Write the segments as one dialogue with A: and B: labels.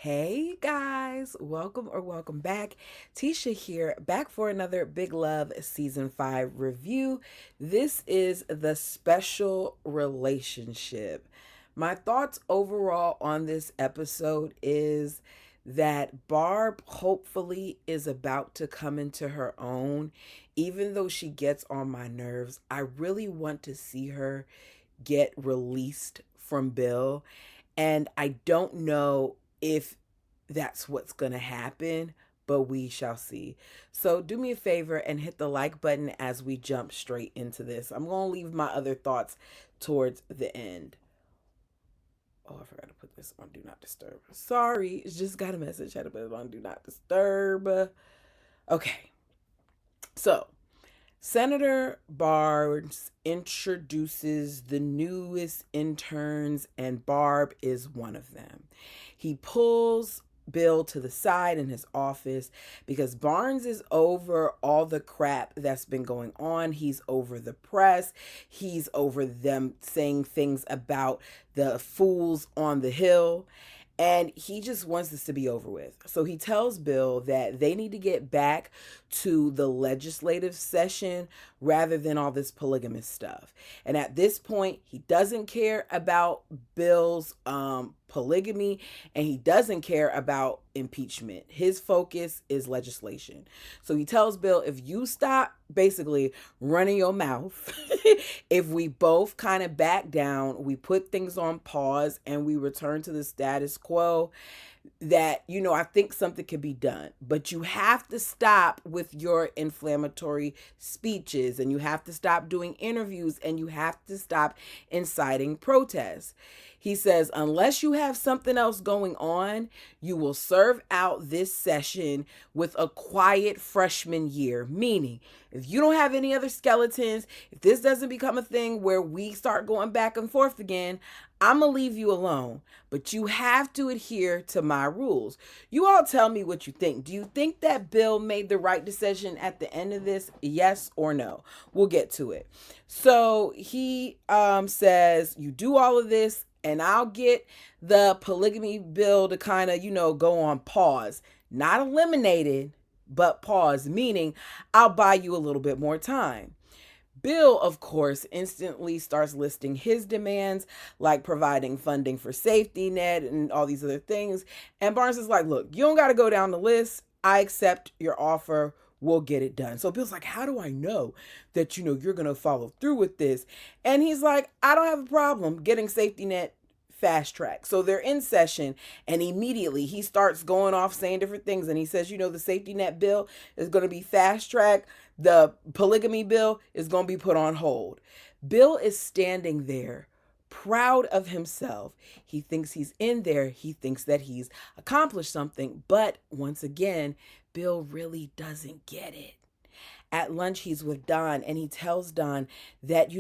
A: Hey guys, welcome back. Tisha here, back for another Big Love Season 5 review. This is the special relationship. My thoughts overall on this episode is that Barb hopefully is about to come into her own. Even though she gets on my nerves, I really want to see her get released from Bill. And I don't know if that's what's going to happen, but we shall see. So do me a favor and hit the like button as we jump straight into this. I'm going to leave my other thoughts towards the end. Oh, I forgot to put this on Do Not Disturb. Sorry, just got a message. Had to put it on Do Not Disturb. Okay, so Senator Barnes introduces the newest interns, and Barb is one of them. He pulls Bill to the side in his office because Barnes is over all the crap that's been going on. He's over the press. He's over them saying things about the fools on the hill. And he just wants this to be over with. So he tells Bill that they need to get back to the legislative session rather than all this polygamous stuff. And at this point, he doesn't care about Bill's polygamy, and he doesn't care about impeachment. His focus is legislation. So he tells Bill, if you stop basically running your mouth, if we both kind of back down, we put things on pause and we return to the status quo, that, I think something could be done. But you have to stop with your inflammatory speeches, and you have to stop doing interviews, and you have to stop inciting protests. He says, unless you have something else going on, you will serve out this session with a quiet freshman year. Meaning, if you don't have any other skeletons, if this doesn't become a thing where we start going back and forth again, I'm going to leave you alone. But you have to adhere to my rules. You all tell me what you think. Do you think that Bill made the right decision at the end of this? Yes or no? We'll get to it. So he says, you do all of this, and I'll get the polygamy bill to kind of, go on pause. Not eliminated, but pause, meaning I'll buy you a little bit more time. Bill, of course, instantly starts listing his demands, like providing funding for safety net and all these other things. And Barnes is like, look, you don't got to go down the list. I accept your offer. We'll get it done. So Bill's like, how do I know that, you're going to follow through with this? And he's like, I don't have a problem getting safety net fast track. So they're in session, and immediately he starts going off saying different things. And he says, the safety net bill is going to be fast track. The polygamy bill is going to be put on hold. Bill is standing there proud of himself. He thinks he's in there. He thinks that he's accomplished something. But once again, Bill really doesn't get it. At lunch, he's with Don, and he tells Don that,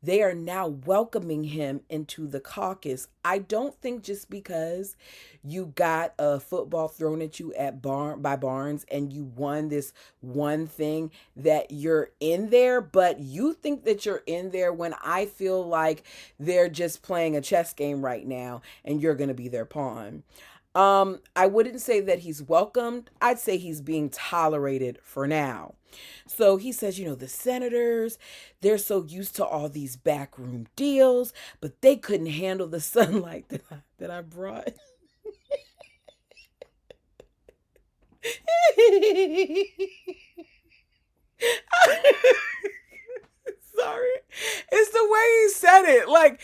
A: they are now welcoming him into the caucus. I don't think just because you got a football thrown at you by Barnes and you won this one thing that you're in there, but you think that you're in there when I feel like they're just playing a chess game right now and you're going to be their pawn. I wouldn't say that he's welcomed. I'd say he's being tolerated for now. So he says, the senators, they're so used to all these backroom deals, but they couldn't handle the sunlight that I brought. Sorry. It's the way he said it. Like,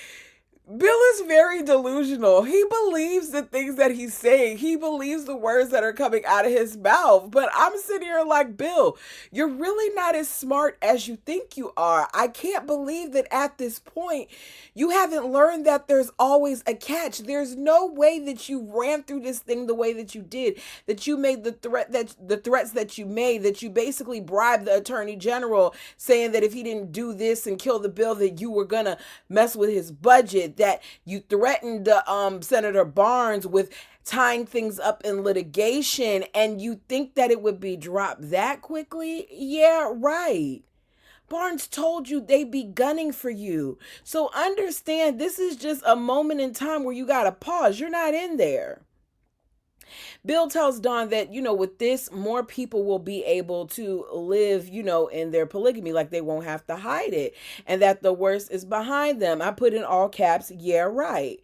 A: Bill is very delusional. He believes the things that he's saying. He believes the words that are coming out of his mouth. But I'm sitting here like, Bill, you're really not as smart as you think you are. I can't believe that at this point you haven't learned that there's always a catch. There's no way that you ran through this thing the way that you did, that you made the threats that you made, that you basically bribed the attorney general saying that if he didn't do this and kill the bill that you were gonna mess with his budget, that you threatened Senator Barnes with tying things up in litigation, and you think that it would be dropped that quickly? Yeah, right. Barnes told you they'd be gunning for you. So understand, this is just a moment in time where you got to pause. You're not in there. Bill tells Dawn that, with this, more people will be able to live, in their polygamy, like they won't have to hide it, and that the worst is behind them. I put in all caps, yeah, right.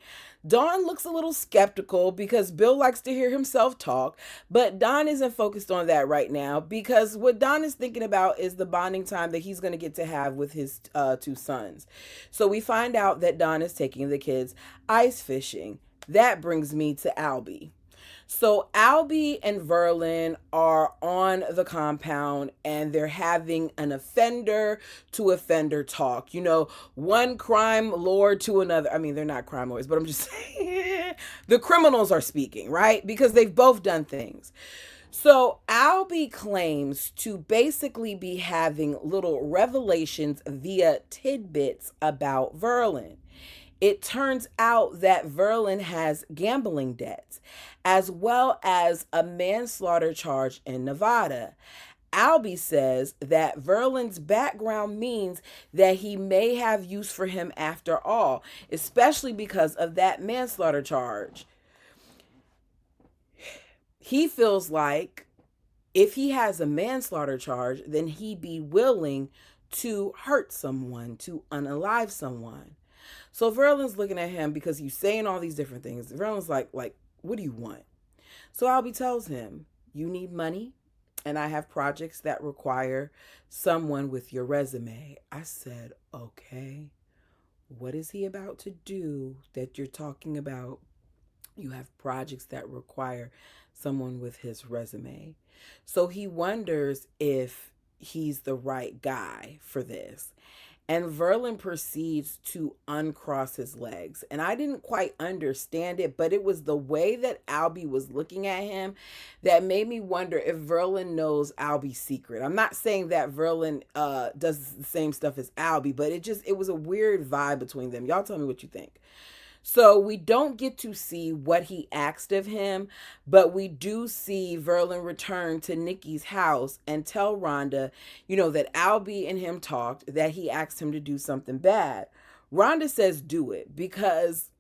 A: Dawn looks a little skeptical because Bill likes to hear himself talk, but Dawn isn't focused on that right now because what Dawn is thinking about is the bonding time that he's going to get to have with his two sons. So we find out that Dawn is taking the kids ice fishing. That brings me to Albie. So Albie and Verlin are on the compound and they're having an offender to offender talk. One crime lord to another. I mean, they're not crime lords, but I'm just saying the criminals are speaking, right? Because they've both done things. So Albie claims to basically be having little revelations via tidbits about Verlin. It turns out that Verlin has gambling debts, as well as a manslaughter charge in Nevada. Albie says that Verlin's background means that he may have use for him after all, especially because of that manslaughter charge. He feels like if he has a manslaughter charge, then he'd be willing to hurt someone, to unalive someone. So Verlin's looking at him because he's saying all these different things. Verlin's like, what do you want? So Albie tells him, you need money, and I have projects that require someone with your resume. I said, okay, what is he about to do that you're talking about? You have projects that require someone with his resume. So he wonders if he's the right guy for this. And Verlin proceeds to uncross his legs. And I didn't quite understand it, but it was the way that Albie was looking at him that made me wonder if Verlin knows Albie's secret. I'm not saying that Verlin does the same stuff as Albie, but it was a weird vibe between them. Y'all tell me what you think. So we don't get to see what he asked of him, but we do see Verlin return to Nikki's house and tell Rhonda, that Albie and him talked, that he asked him to do something bad. Rhonda says do it because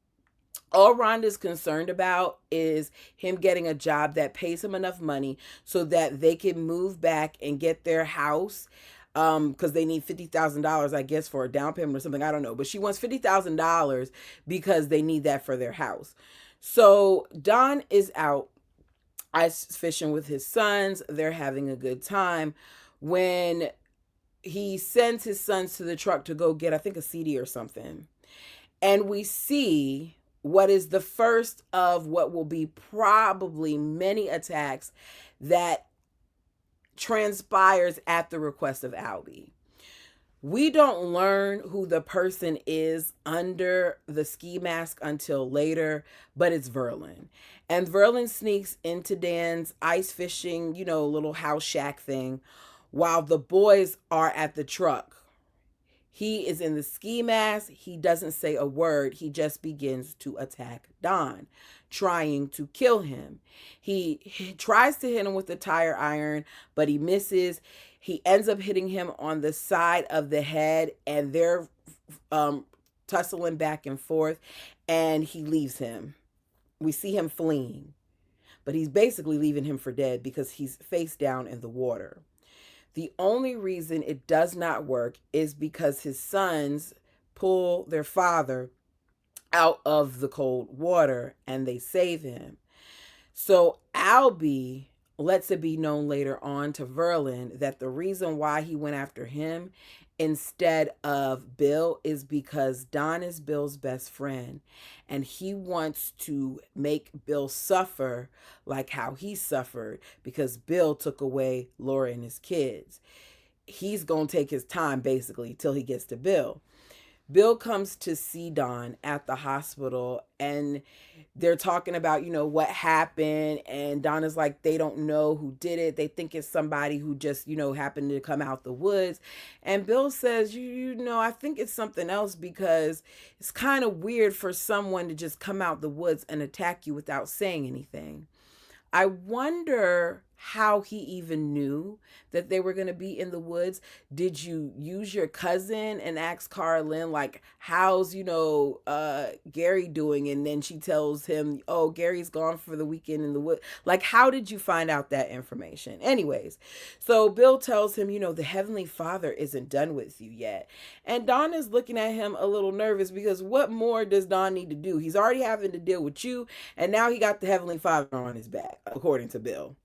A: all Rhonda's concerned about is him getting a job that pays him enough money so that they can move back and get their house because they need $50,000, I guess, for a down payment or something. I don't know. But she wants $50,000 because they need that for their house. So Don is out ice fishing with his sons. They're having a good time when he sends his sons to the truck to go get, I think, a CD or something. And we see what is the first of what will be probably many attacks that transpires at the request of Albie. We don't learn who the person is under the ski mask until later, but it's Verlin. And Verlin sneaks into Dan's ice fishing, little house shack thing while the boys are at the truck. He is in the ski mask. He doesn't say a word. He just begins to attack Don, trying to kill him. He tries to hit him with the tire iron, but he misses. He ends up hitting him on the side of the head, and they're tussling back and forth, and he leaves him. We see him fleeing, but he's basically leaving him for dead because he's face down in the water. The only reason it does not work is because his sons pull their father out of the cold water and they save him. So Albie lets it be known later on to Verlin that the reason why he went after him instead of Bill is because Don is Bill's best friend and he wants to make Bill suffer like how he suffered because Bill took away Laura and his kids. He's going to take his time basically till he gets to Bill. Bill comes to see Don at the hospital and they're talking about, what happened. And Don is like, they don't know who did it. They think it's somebody who just, happened to come out the woods. And Bill says, I think it's something else because it's kind of weird for someone to just come out the woods and attack you without saying anything. I wonder how he even knew that they were going to be in the woods. Did you use your cousin and ask Carlin, like, how's, Gary doing? And then she tells him, oh, Gary's gone for the weekend in the woods. Like, how did you find out that information? Anyways, so Bill tells him, the Heavenly Father isn't done with you yet. And Don is looking at him a little nervous because what more does Don need to do? He's already having to deal with you, and now he got the Heavenly Father on his back, according to Bill.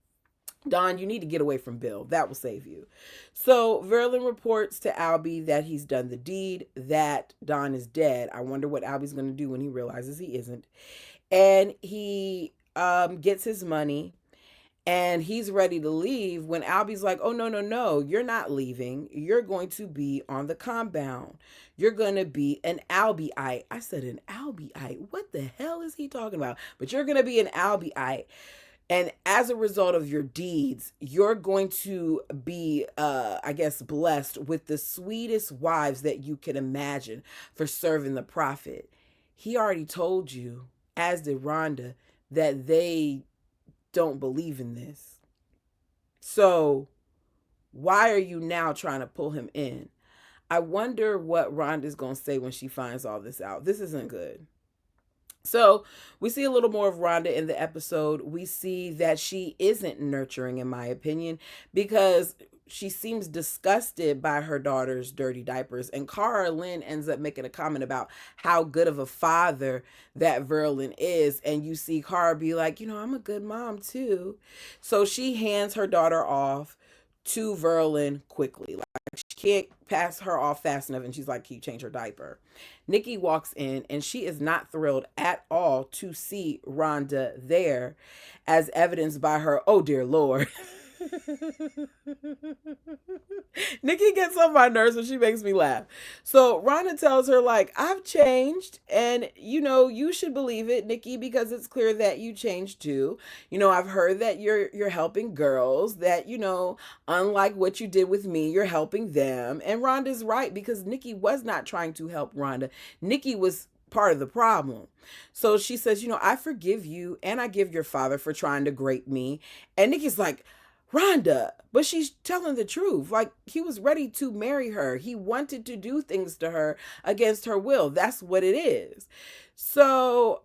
A: Don, you need to get away from Bill. That will save you. So Verlin reports to Albie that he's done the deed, that Don is dead. I wonder what Albie's going to do when he realizes he isn't. And he gets his money and he's ready to leave when Albie's like, oh, no, no, no, you're not leaving. You're going to be on the compound. You're going to be an Albieite. I said an Albieite. What the hell is he talking about? But you're going to be an Albieite. And as a result of your deeds, you're going to be, blessed with the sweetest wives that you can imagine for serving the prophet. He already told you, as did Rhonda, that they don't believe in this. So why are you now trying to pull him in? I wonder what Rhonda's going to say when she finds all this out. This isn't good. So we see a little more of Rhonda in the episode. We see that she isn't nurturing, in my opinion, because she seems disgusted by her daughter's dirty diapers. And Carlin ends up making a comment about how good of a father that Verlin is. And you see Cara be like, I'm a good mom too. So she hands her daughter off to Verlin quickly. Like, she can't pass her off fast enough, and she's like, can you change her diaper? Nikki walks in, and she is not thrilled at all to see Rhonda there, as evidenced by her, oh dear Lord. Nikki gets on my nerves and she makes me laugh. So Rhonda tells her, like, I've changed, and you should believe it, Nikki, because it's clear that you changed too. I've heard that you're helping girls, that unlike what you did with me, you're helping them. And Rhonda's right, because Nikki was not trying to help Rhonda. Nikki was part of the problem. So she says, I forgive you, and I give your father for trying to grape me. And Nikki's like, Rhonda, but she's telling the truth. Like, he was ready to marry her. He wanted to do things to her against her will. That's what it is. So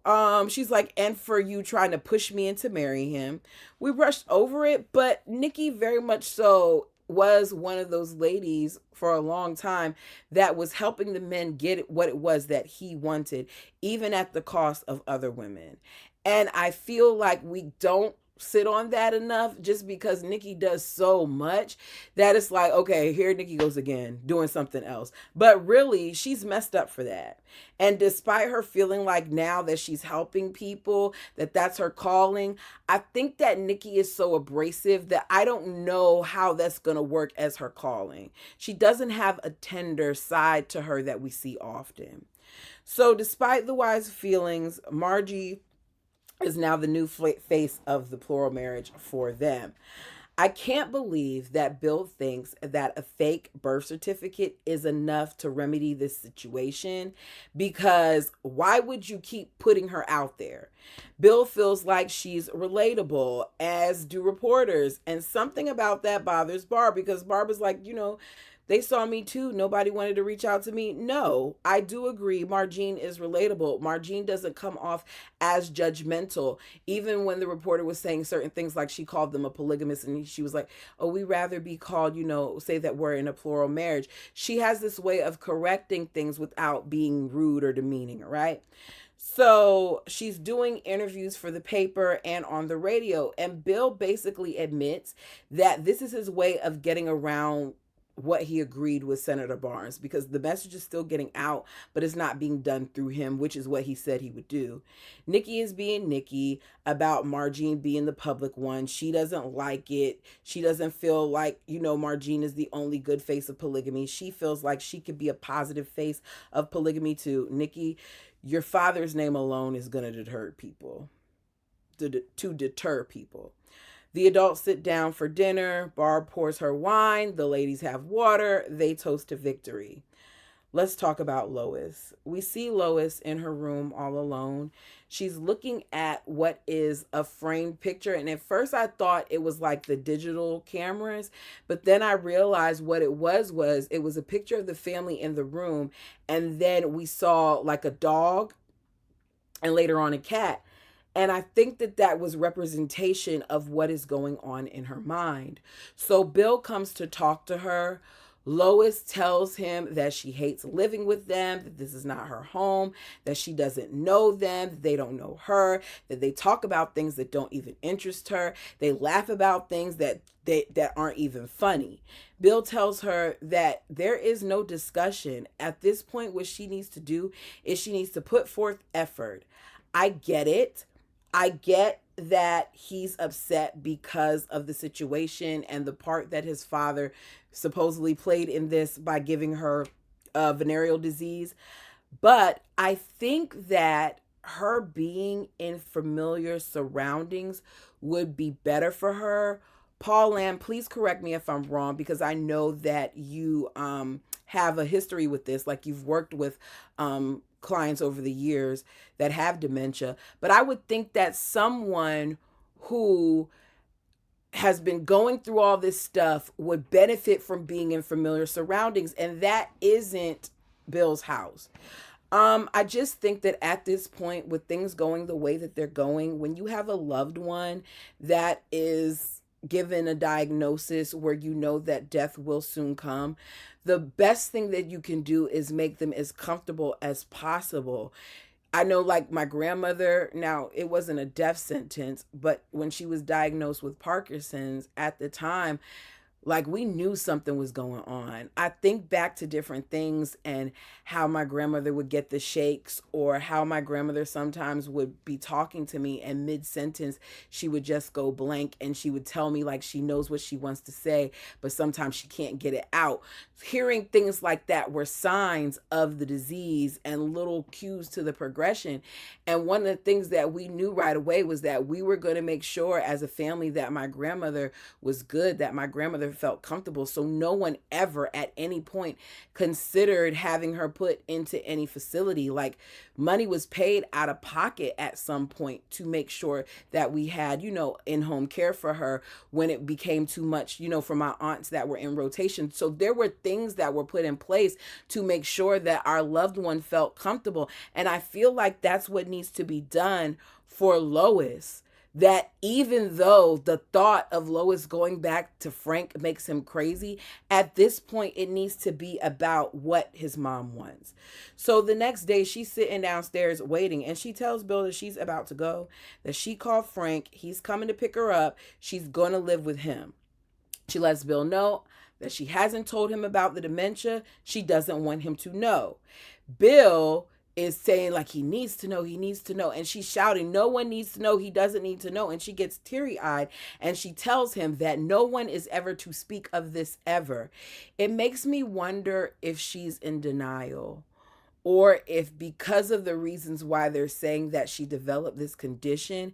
A: she's like, and for you trying to push me into marrying him. We brushed over it, but Nikki very much so was one of those ladies for a long time that was helping the men get what it was that he wanted, even at the cost of other women. And I feel like we don't sit on that enough, just because Nikki does so much that it's like, okay, here Nikki goes again doing something else. But really, she's messed up for that. And despite her feeling like now that she's helping people, that that's her calling, I think that Nikki is so abrasive that I don't know how that's going to work as her calling. She doesn't have a tender side to her that we see often. So despite the wise feelings, Margie is now the new face of the plural marriage for them. I can't believe that Bill thinks that a fake birth certificate is enough to remedy this situation, because why would you keep putting her out there? Bill feels like she's relatable, as do reporters, and something about that bothers Barb, because Barb is like, they saw me too. Nobody wanted to reach out to me. No, I do agree. Margine is relatable. Margine doesn't come off as judgmental. Even when the reporter was saying certain things, like she called them a polygamist, and she was like, oh, we rather be called, say that we're in a plural marriage. She has this way of correcting things without being rude or demeaning, right? So she's doing interviews for the paper and on the radio. And Bill basically admits that this is his way of getting around what he agreed with Senator Barnes, because the message is still getting out, but it's not being done through him, which is what he said he would do. Nikki is being Nikki about Margine being the public one. She doesn't like it. She doesn't feel like, Margine is the only good face of polygamy. She feels like she could be a positive face of polygamy too. Nikki, your father's name alone is going to deter people. To deter people. The adults sit down for dinner. Barb pours her wine. The ladies have water. They toast to victory. let's talk about Lois. We see Lois in her room all alone. She's looking at what is a framed picture. And at first I thought it was like the digital cameras, but then I realized what it was it was a picture of the family in the room. And then we saw like a dog and later on a cat. And I think that that was representation of what is going on in her mind. So Bill comes to talk to her. Lois tells him that she hates living with them, that this is not her home, that she doesn't know them, that they don't know her, that they talk about things that don't even interest her. They laugh about things that aren't even funny. Bill tells her that there is no discussion. At this point, what she needs to do is she needs to put forth effort. I get it. I get that he's upset because of the situation and the part that his father supposedly played in this by giving her venereal disease. But I think that her being in familiar surroundings would be better for her. Paul Lamb, please correct me if I'm wrong, because I know that you have a history with this. Like you've worked with clients over the years that have dementia. But I would think that someone who has been going through all this stuff would benefit from being in familiar surroundings. And that isn't Bill's house. I just think that at this point, with things going the way that they're going, when you have a loved one that is given a diagnosis where you know that death will soon come, the best thing that you can do is make them as comfortable as possible. I know, like my grandmother, now it wasn't a death sentence, but when she was diagnosed with Parkinson's at the time, like we knew something was going on. I think back to different things and how my grandmother would get the shakes, or how my grandmother sometimes would be talking to me and mid sentence she would just go blank and she would tell me like she knows what she wants to say, but sometimes she can't get it out. Hearing things like that were signs of the disease and little cues to the progression. And one of the things that we knew right away was that we were going to make sure as a family that my grandmother was good, that my grandmother felt comfortable. So no one ever at any point considered having her put into any facility. Like money was paid out of pocket at some point to make sure that we had, in-home care for her when it became too much, for my aunts that were in rotation. So there were things that were put in place to make sure that our loved one felt comfortable. And I feel like that's what needs to be done for Lois. That even though the thought of Lois going back to Frank makes him crazy, at this point it needs to be about what his mom wants. So the next day she's sitting downstairs waiting, and she tells Bill that she's about to go, that she called Frank, he's coming to pick her up, she's going to live with him. She lets Bill know that she hasn't told him about the dementia. She doesn't want him to know. Bill is saying like he needs to know, and she's shouting, no one needs to know, he doesn't need to know. And she gets teary-eyed and she tells him that no one is ever to speak of this ever. It makes me wonder if she's in denial, or if because of the reasons why they're saying that she developed this condition,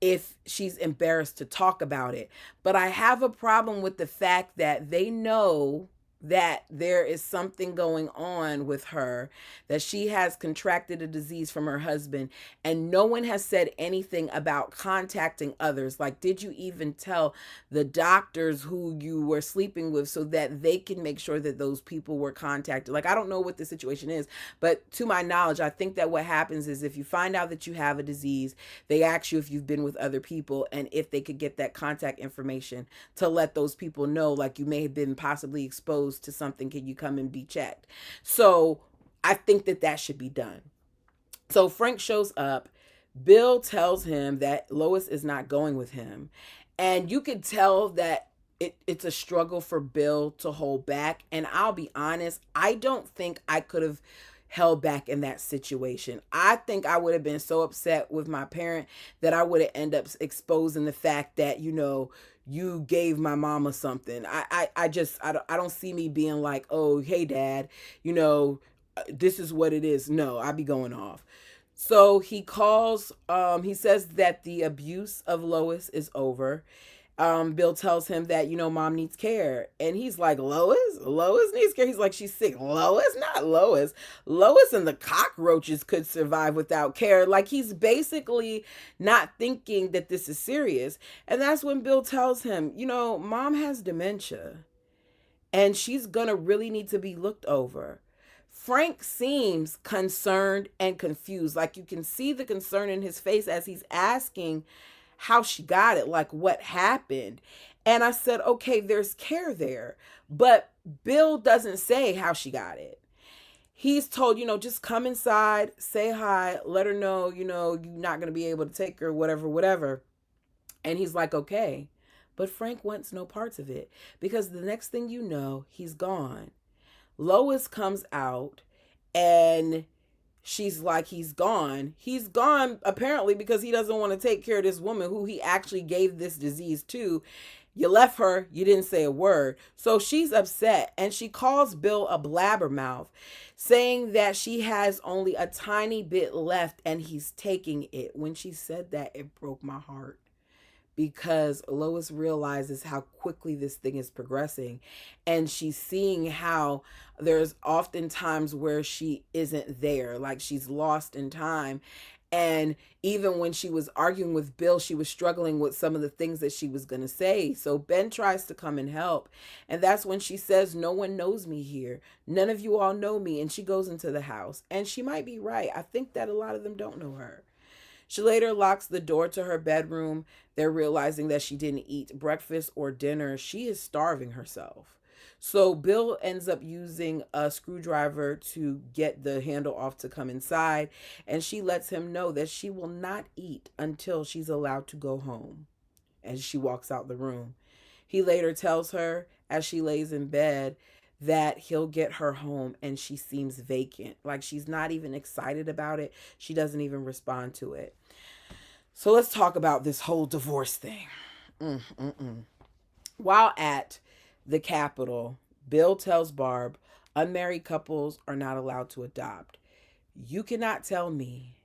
A: if she's embarrassed to talk about it. But I have a problem with the fact that they know that there is something going on with her, that she has contracted a disease from her husband, and no one has said anything about contacting others. Like, did you even tell the doctors who you were sleeping with so that they can make sure that those people were contacted? Like, I don't know what the situation is, but to my knowledge, I think that what happens is if you find out that you have a disease, they ask you if you've been with other people and if they could get that contact information to let those people know, like, you may have been possibly exposed to something, can you come and be checked? So I think that that should be done. So Frank shows up. Bill tells him that Lois is not going with him, and you could tell that it's a struggle for Bill to hold back. And I'll be honest, I don't think I could have held back in that situation. I think I would have been so upset with my parent that I would have ended up exposing the fact that, you gave my mama something. I don't see me being like, oh, hey, dad, this is what it is. No, I'd be going off. So he calls, he says that the abuse of Lois is over. Bill tells him that, mom needs care. And he's like, Lois? Lois needs care? He's like, she's sick. Lois? Not Lois. Lois and the cockroaches could survive without care. Like, he's basically not thinking that this is serious. And that's when Bill tells him, mom has dementia and she's gonna really need to be looked over. Frank seems concerned and confused. Like, you can see the concern in his face as he's asking how she got it, like what happened. And I said, okay, there's care there. But Bill doesn't say how she got it. He's told, just come inside, say hi, let her know, you're not going to be able to take her, whatever, whatever. And he's like, okay. But Frank wants no parts of it because the next thing you know, he's gone. Lois comes out and she's like, he's gone. He's gone apparently because he doesn't want to take care of this woman who he actually gave this disease to. You left her, you didn't say a word. So she's upset and she calls Bill a blabbermouth, saying that she has only a tiny bit left and he's taking it. When she said that, it broke my heart because Lois realizes how quickly this thing is progressing, and she's seeing how there's often times where she isn't there, like she's lost in time. And even when she was arguing with Bill, she was struggling with some of the things that she was going to say. So Ben tries to come and help. And that's when she says, no one knows me here. None of you all know me. And she goes into the house. And she might be right. I think that a lot of them don't know her. She later locks the door to her bedroom. They're realizing that she didn't eat breakfast or dinner. She is starving herself. So Bill ends up using a screwdriver to get the handle off to come inside. And she lets him know that she will not eat until she's allowed to go home as she walks out the room. He later tells her as she lays in bed that he'll get her home, and she seems vacant. Like she's not even excited about it. She doesn't even respond to it. So let's talk about this whole divorce thing. While at the Capitol, Bill tells Barb unmarried couples are not allowed to adopt. You cannot tell me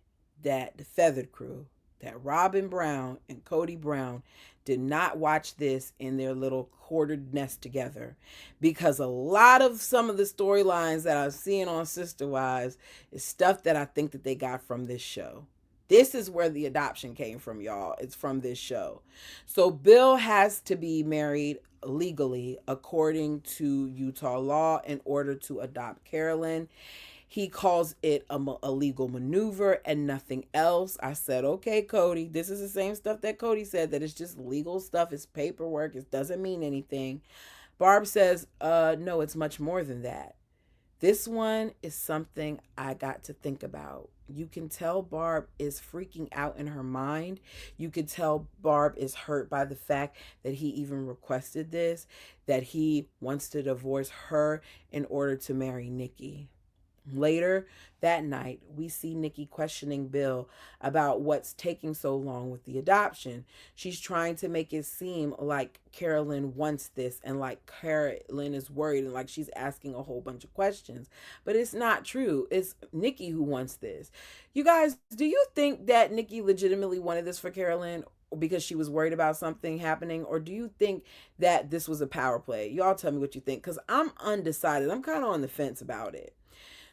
A: that the Feathered Crew, that Robin Brown and Cody Brown did not watch this in their little quartered nest together, because a lot of some of the storylines that I'm seeing on Sister Wives is stuff that I think that they got from this show. This is where the adoption came from, y'all. It's from this show. So Bill has to be married legally according to Utah law in order to adopt Carolyn. He calls it a legal maneuver and nothing else. I said, okay, Cody, this is the same stuff that Cody said, that it's just legal stuff. It's paperwork. It doesn't mean anything. Barb says, no, it's much more than that. This one is something I got to think about. You can tell Barb is freaking out in her mind. You could tell Barb is hurt by the fact that he even requested this, that he wants to divorce her in order to marry Nikki. Later that night, we see Nikki questioning Bill about what's taking so long with the adoption. She's trying to make it seem like Carolyn wants this and like Carolyn is worried and like she's asking a whole bunch of questions. But it's not true. It's Nikki who wants this. You guys, do you think that Nikki legitimately wanted this for Carolyn because she was worried about something happening? Or do you think that this was a power play? Y'all tell me what you think, because I'm undecided. I'm kind of on the fence about it.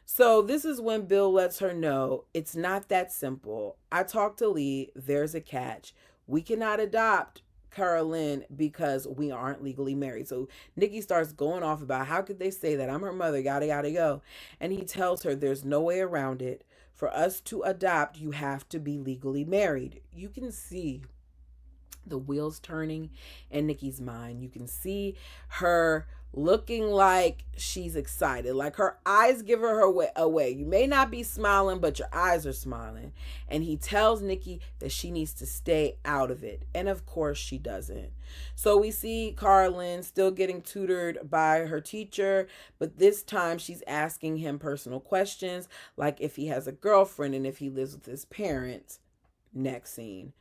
A: So this is when Bill lets her know it's not that simple. I talked to Lee. There's a catch. We cannot adopt Carolyn because we aren't legally married. So Nikki starts going off about how could they say that? I'm her mother, yada, yada, go. And he tells her there's no way around it. For us to adopt, you have to be legally married. You can see the wheels turning in Nikki's mind. You can see her looking like she's excited, like her eyes give her way away. You may not be smiling, but your eyes are smiling. And he tells Nikki that she needs to stay out of it, and of course she doesn't. So we see Carolyn still getting tutored by her teacher, but this time she's asking him personal questions, like if he has a girlfriend and if he lives with his parents. Next scene,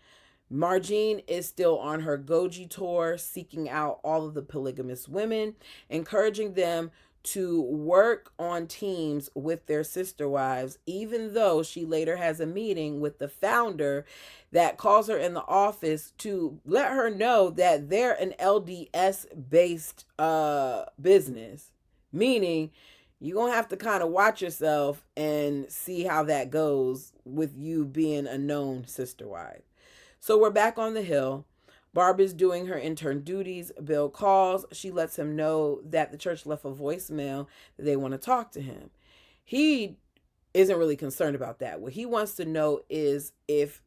A: Margene is still on her Goji tour, seeking out all of the polygamous women, encouraging them to work on teams with their sister wives, even though she later has a meeting with the founder that calls her in the office to let her know that they're an LDS based business. Meaning, you're going to have to kind of watch yourself and see how that goes with you being a known sister wife. So we're back on the hill. Barb is doing her intern duties. Bill calls. She lets him know that the church left a voicemail that they want to talk to him. He isn't really concerned about that. What he wants to know is if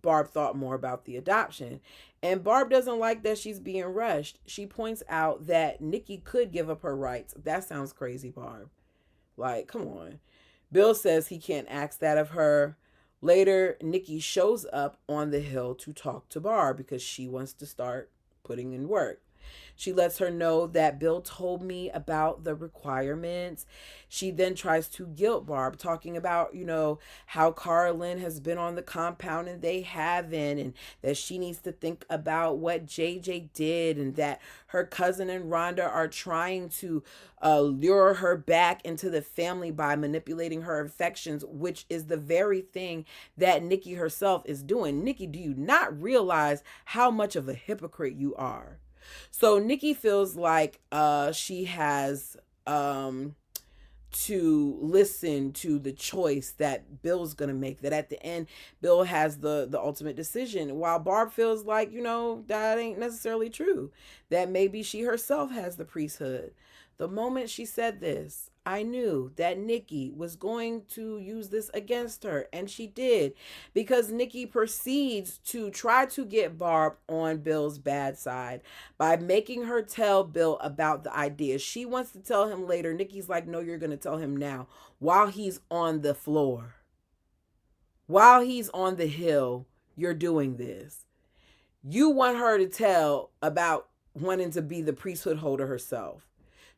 A: Barb thought more about the adoption. And Barb doesn't like that she's being rushed. She points out that Nikki could give up her rights. That sounds crazy, Barb. Like, come on. Bill says he can't ask that of her. Later, Nikki shows up on the hill to talk to Barb because she wants to start putting in work. She lets her know that Bill told me about the requirements. She then tries to guilt Barb, talking about, how Carlin has been on the compound and they haven't, and that she needs to think about what JJ did, and that her cousin and Rhonda are trying to lure her back into the family by manipulating her affections, which is the very thing that Nikki herself is doing. Nikki, do you not realize how much of a hypocrite you are? So Nikki feels like she has to listen to the choice that Bill's going to make, that at the end, Bill has the ultimate decision, while Barb feels like, that ain't necessarily true, that maybe she herself has the priesthood. The moment she said this, I knew that Nikki was going to use this against her, and she did, because Nikki proceeds to try to get Barb on Bill's bad side by making her tell Bill about the idea. She wants to tell him later. Nikki's like, no, you're going to tell him now, while he's on the floor. While he's on the hill, you're doing this. You want her to tell about wanting to be the priesthood holder herself.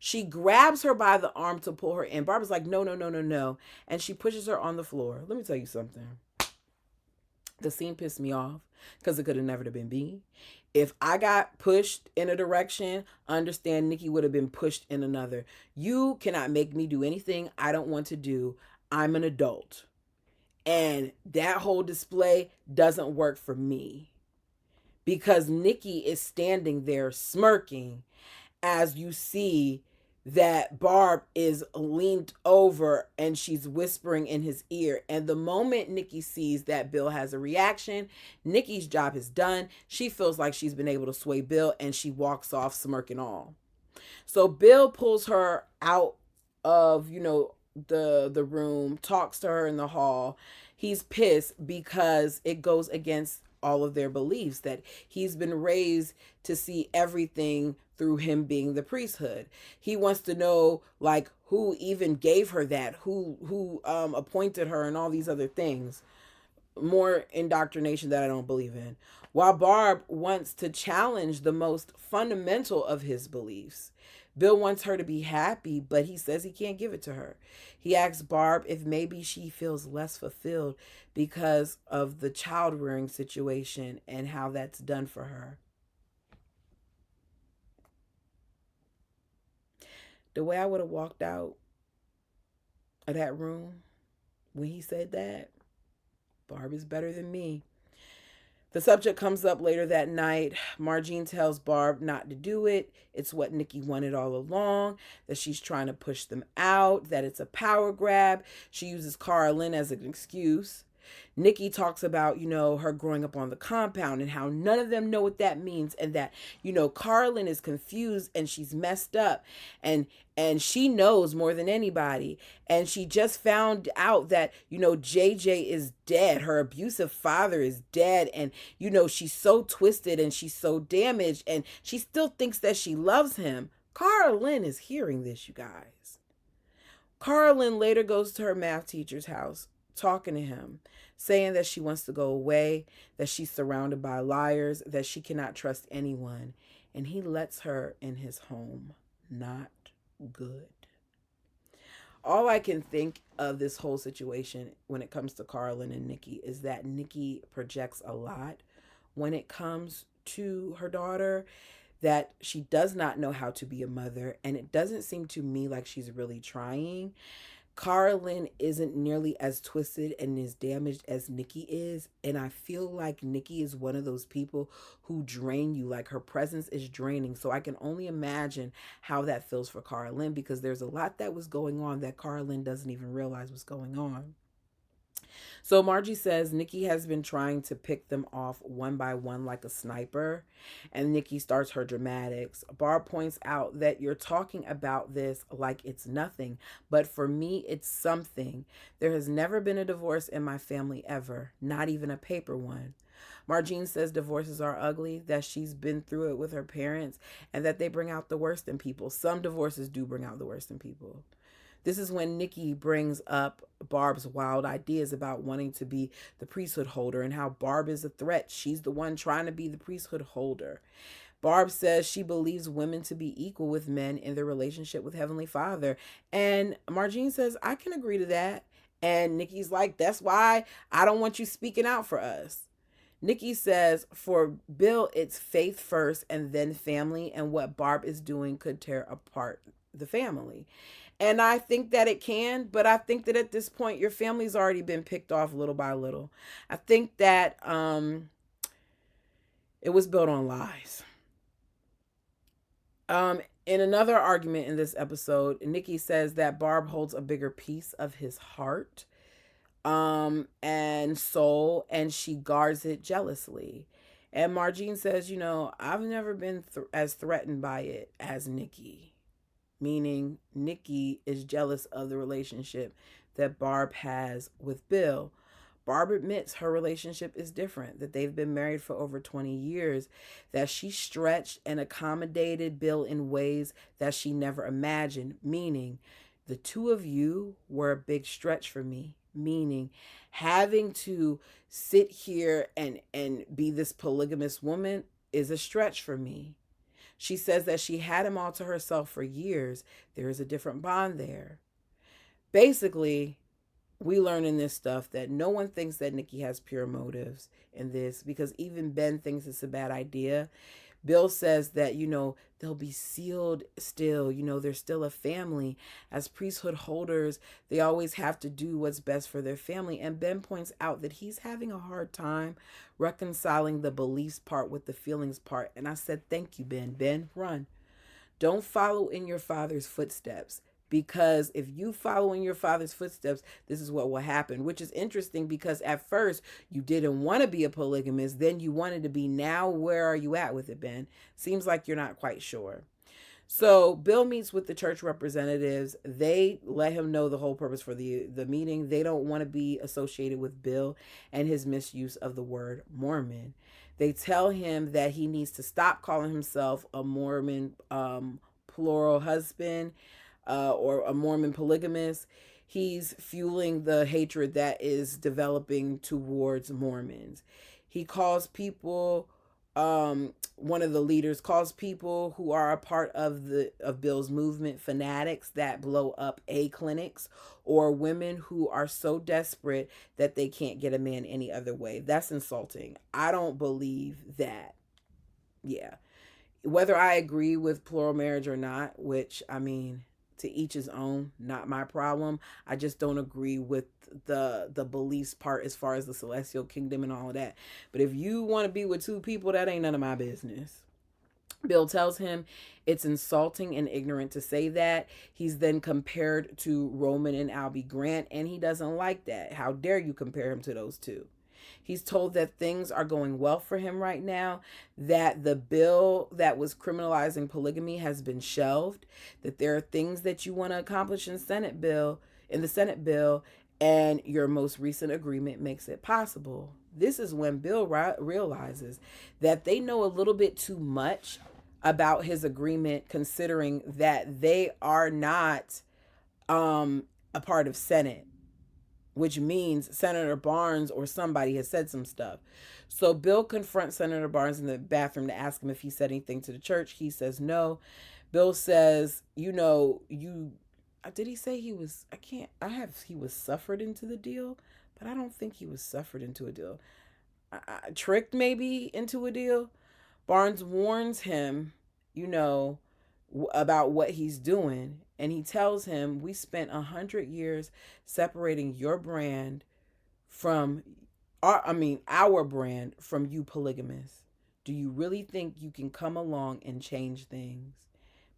A: She grabs her by the arm to pull her in. Barbara's like, no, no, no, no, no. And she pushes her on the floor. Let me tell you something. The scene pissed me off because it could have never been me. If I got pushed in a direction, understand Nikki would have been pushed in another. You cannot make me do anything I don't want to do. I'm an adult. And that whole display doesn't work for me. Because Nikki is standing there smirking as you see that Barb is leaned over and she's whispering in his ear. And the moment Nikki sees that Bill has a reaction, Nikki's job is done. She feels like she's been able to sway Bill, and she walks off smirking all. So Bill pulls her out of, the room, talks to her in the hall. He's pissed because it goes against all of their beliefs, that he's been raised to see everything through him being the priesthood. He wants to know, like, who even gave her that, who appointed her, and all these other things. More indoctrination that I don't believe in. While Barb wants to challenge the most fundamental of his beliefs. Bill wants her to be happy, but he says he can't give it to her. He asks Barb if maybe she feels less fulfilled because of the child rearing situation and how that's done for her. The way I would have walked out of that room when he said that, Barb is better than me. The subject comes up later that night. Margene tells Barb not to do it. It's what Nikki wanted all along, that she's trying to push them out, that it's a power grab. She uses Carlin as an excuse. Nikki talks about, her growing up on the compound and how none of them know what that means, and that, Carlin is confused and she's messed up, and she knows more than anybody. And she just found out that, JJ is dead. Her abusive father is dead. And, she's so twisted and she's so damaged, and she still thinks that she loves him. Carlin is hearing this, you guys. Carlin later goes to her math teacher's house, talking to him, saying that she wants to go away, that she's surrounded by liars, that she cannot trust anyone. And he lets her in his home. Not good. All I can think of this whole situation when it comes to Carlin and Nikki is that Nikki projects a lot when it comes to her daughter, that she does not know how to be a mother, and it doesn't seem to me like she's really trying. Carlin isn't nearly as twisted and as damaged as Nikki is. And I feel like Nikki is one of those people who drain you. Like her presence is draining. So I can only imagine how that feels for Carlin, because there's a lot that was going on that Carlin doesn't even realize was going on. So Margie says Nikki has been trying to pick them off one by one like a sniper, and Nikki starts her dramatics. Barb points out that you're talking about this like it's nothing, but for me, it's something. There has never been a divorce in my family ever, not even a paper one. Margine says divorces are ugly, that she's been through it with her parents, and that they bring out the worst in people. Some divorces do bring out the worst in people. This is when Nikki brings up Barb's wild ideas about wanting to be the priesthood holder and how Barb is a threat. She's the one trying to be the priesthood holder. Barb says she believes women to be equal with men in their relationship with Heavenly Father. And Margine says, I can agree to that. And Nikki's like, that's why I don't want you speaking out for us. Nikki says, for Bill, it's faith first and then family, and what Barb is doing could tear apart the family. And I think that it can, but I think that at this point, your family's already been picked off little by little. I think that it was built on lies. In another argument in this episode, Nikki says that Barb holds a bigger piece of his heart and soul, and she guards it jealously. And Margine says, I've never been as threatened by it as Nikki, meaning Nikki is jealous of the relationship that Barb has with Bill. Barb admits her relationship is different, that they've been married for over 20 years, that she stretched and accommodated Bill in ways that she never imagined, meaning the two of you were a big stretch for me, meaning having to sit here and be this polygamous woman is a stretch for me. She says that she had him all to herself for years. There is a different bond there. Basically, we learn in this stuff that no one thinks that Nikki has pure motives in this, because even Ben thinks it's a bad idea. Bill says that, they'll be sealed still. They're still a family. As priesthood holders, they always have to do what's best for their family. And Ben points out that he's having a hard time reconciling the beliefs part with the feelings part. And I said, thank you, Ben. Ben, run. Don't follow in your father's footsteps. Because if you follow in your father's footsteps, this is what will happen, which is interesting because at first you didn't want to be a polygamist, then you wanted to be. Now, where are you at with it, Ben? Seems like you're not quite sure. So Bill meets with the church representatives. They let him know the whole purpose for the meeting. They don't want to be associated with Bill and his misuse of the word Mormon. They tell him that he needs to stop calling himself a Mormon plural husband. Or a Mormon polygamist. He's fueling the hatred that is developing towards Mormons. He calls people, one of the leaders calls people who are a part of Bill's movement fanatics that blow up A clinics, or women who are so desperate that they can't get a man any other way. That's insulting. I don't believe that. Yeah. Whether I agree with plural marriage or not, which to each his own, not my problem. I just don't agree with the beliefs part as far as the celestial kingdom and all of that. But if you want to be with two people, that ain't none of my business. Bill tells him it's insulting and ignorant to say that. He's then compared to Roman and Albie Grant, and he doesn't like that. How dare you compare him to those two? He's told that things are going well for him right now, that the bill that was criminalizing polygamy has been shelved, that there are things that you want to accomplish in the Senate bill, and your most recent agreement makes it possible. This is when Bill realizes that they know a little bit too much about his agreement, considering that they are not a part of Senate, which means Senator Barnes or somebody has said some stuff. So Bill confronts Senator Barnes in the bathroom to ask him if he said anything to the church. He says no. Bill says, did he say he was, he was suffered into the deal, but I don't think he was suffered into a deal. Tricked maybe into a deal. Barnes warns him you know, about what he's doing. And he tells him, we spent 100 years separating your brand from our brand from you polygamists. Do you really think you can come along and change things?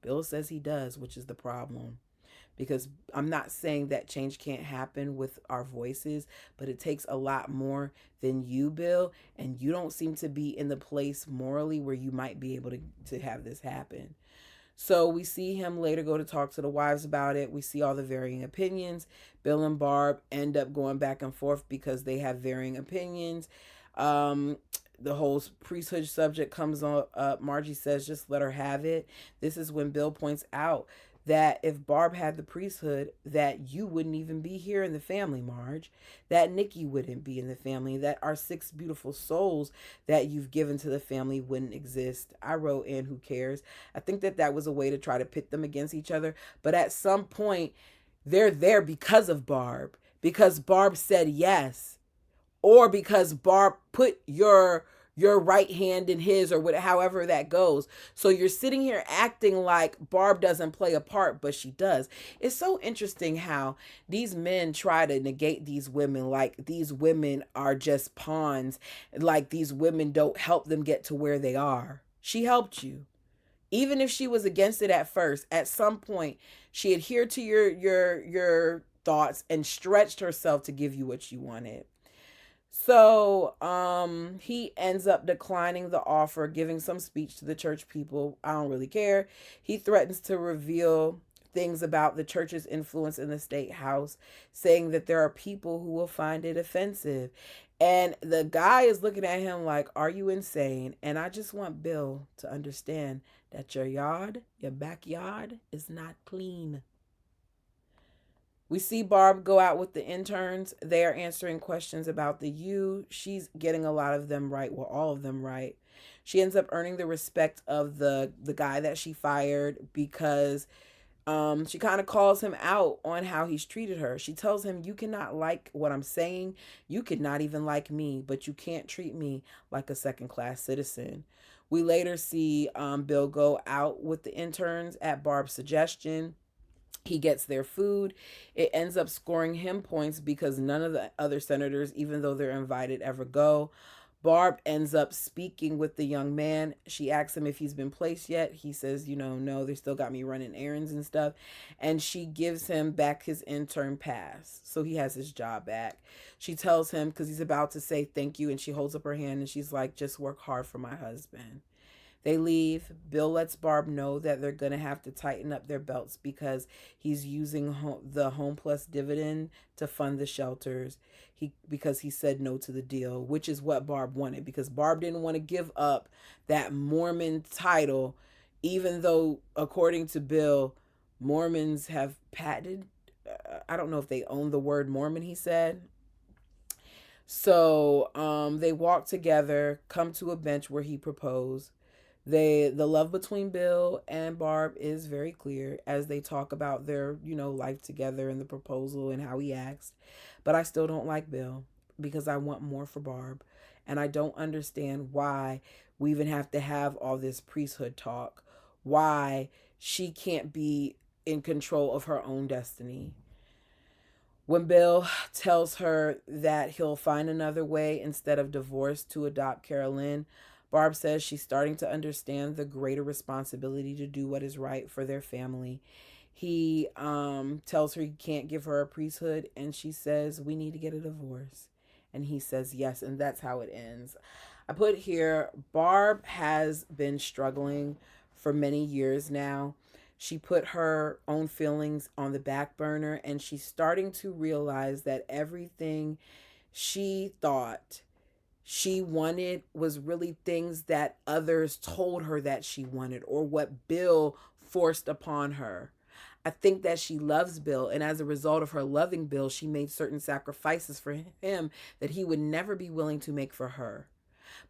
A: Bill says he does, which is the problem. Because I'm not saying that change can't happen with our voices, but it takes a lot more than you, Bill. And you don't seem to be in the place morally where you might be able to have this happen. So we see him later go to talk to the wives about it. We see all the varying opinions. Bill and Barb end up going back and forth because they have varying opinions. The whole priesthood subject comes up. Margie says, just let her have it. This is when Bill points out that if Barb had the priesthood, that you wouldn't even be here in the family, Marge. That Nikki wouldn't be in the family. That our 6 beautiful souls that you've given to the family wouldn't exist. I wrote in, who cares? I think that was a way to try to pit them against each other. But at some point, they're there because of Barb. Because Barb said yes. Or because Barb put your right hand in his, or whatever, however that goes. So you're sitting here acting like Barb doesn't play a part, but she does. It's so interesting how these men try to negate these women, like these women are just pawns, like these women don't help them get to where they are. She helped you. Even if she was against it at first, at some point she adhered to your thoughts and stretched herself to give you what you wanted. So he ends up declining the offer, giving some speech to the church people. I don't really care. He threatens to reveal things about the church's influence in the state house, saying that there are people who will find it offensive. And the guy is looking at him like, are you insane? And I just want Bill to understand that your backyard is not clean. We see Barb go out with the interns. They are answering questions about the U. She's getting a lot of them right, well, all of them right. She ends up earning the respect of the guy that she fired because she kind of calls him out on how he's treated her. She tells him, you cannot like what I'm saying. You could not even like me, but you can't treat me like a second-class citizen. We later see Bill go out with the interns at Barb's suggestion. He gets their food. It ends up scoring him points because none of the other senators, even though they're invited, ever go. Barb ends up speaking with the young man. She asks him if he's been placed yet. He says, no, they still got me running errands and stuff. And she gives him back his intern pass. So he has his job back. She tells him, because he's about to say thank you, and she holds up her hand and she's like, just work hard for my husband. They leave. Bill lets Barb know that they're going to have to tighten up their belts because he's using the Home Plus dividend to fund the shelters. Because he said no to the deal, which is what Barb wanted, because Barb didn't want to give up that Mormon title, even though, according to Bill, Mormons have patented, I don't know if they own the word Mormon, he said. So they walk together, come to a bench where he proposed. The love between Bill and Barb is very clear as they talk about their, life together and the proposal and how he acts. But I still don't like Bill because I want more for Barb. And I don't understand why we even have to have all this priesthood talk. Why she can't be in control of her own destiny. When Bill tells her that he'll find another way instead of divorce to adopt Carolyn, Barb says she's starting to understand the greater responsibility to do what is right for their family. He tells her he can't give her a priesthood, and she says, we need to get a divorce. And he says yes, and that's how it ends. I put here, Barb has been struggling for many years now. She put her own feelings on the back burner, and she's starting to realize that everything she thought she wanted was really things that others told her that she wanted, or what Bill forced upon her. I think that she loves Bill, and as a result of her loving Bill, she made certain sacrifices for him that he would never be willing to make for her.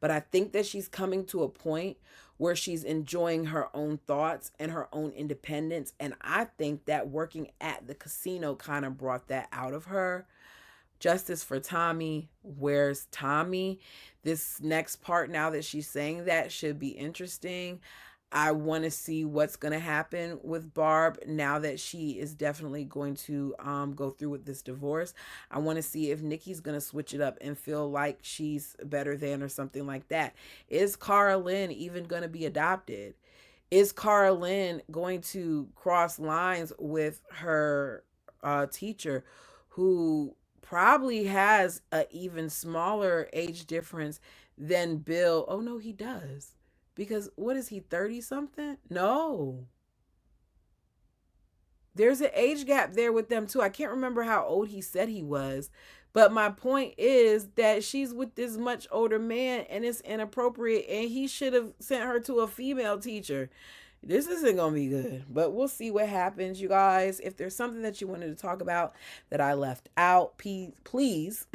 A: But I think that she's coming to a point where she's enjoying her own thoughts and her own independence. And I think that working at the casino kind of brought that out of her. Justice for Tommy. Where's Tommy? This next part, now that she's saying that, should be interesting. I want to see what's going to happen with Barb now that she is definitely going to go through with this divorce. I want to see if Nikki's going to switch it up and feel like she's better than or something like that. Is Cara Lynn even going to be adopted? Is Cara Lynn going to cross lines with her teacher, who probably has an even smaller age difference than Bill? Oh, no, he does. Because what is he, 30 something? No. There's an age gap there with them too. I can't remember how old he said he was. But my point is that she's with this much older man and it's inappropriate, and he should have sent her to a female teacher. This isn't going to be good, but we'll see what happens, you guys. If there's something that you wanted to talk about that I left out, please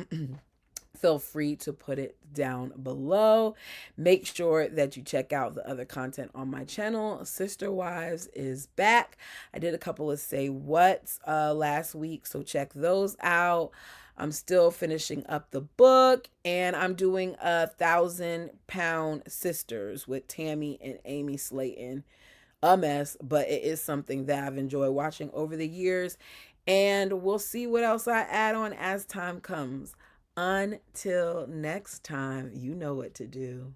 A: feel free to put it down below. Make sure that you check out the other content on my channel. Sister Wives is back. I did a couple of Say What's last week, so check those out. I'm still finishing up the book, and I'm doing 1,000-Pound Sisters with Tammy and Amy Slayton. A mess, but it is something that I've enjoyed watching over the years, and we'll see what else I add on as time comes. Until next time, you know what to do.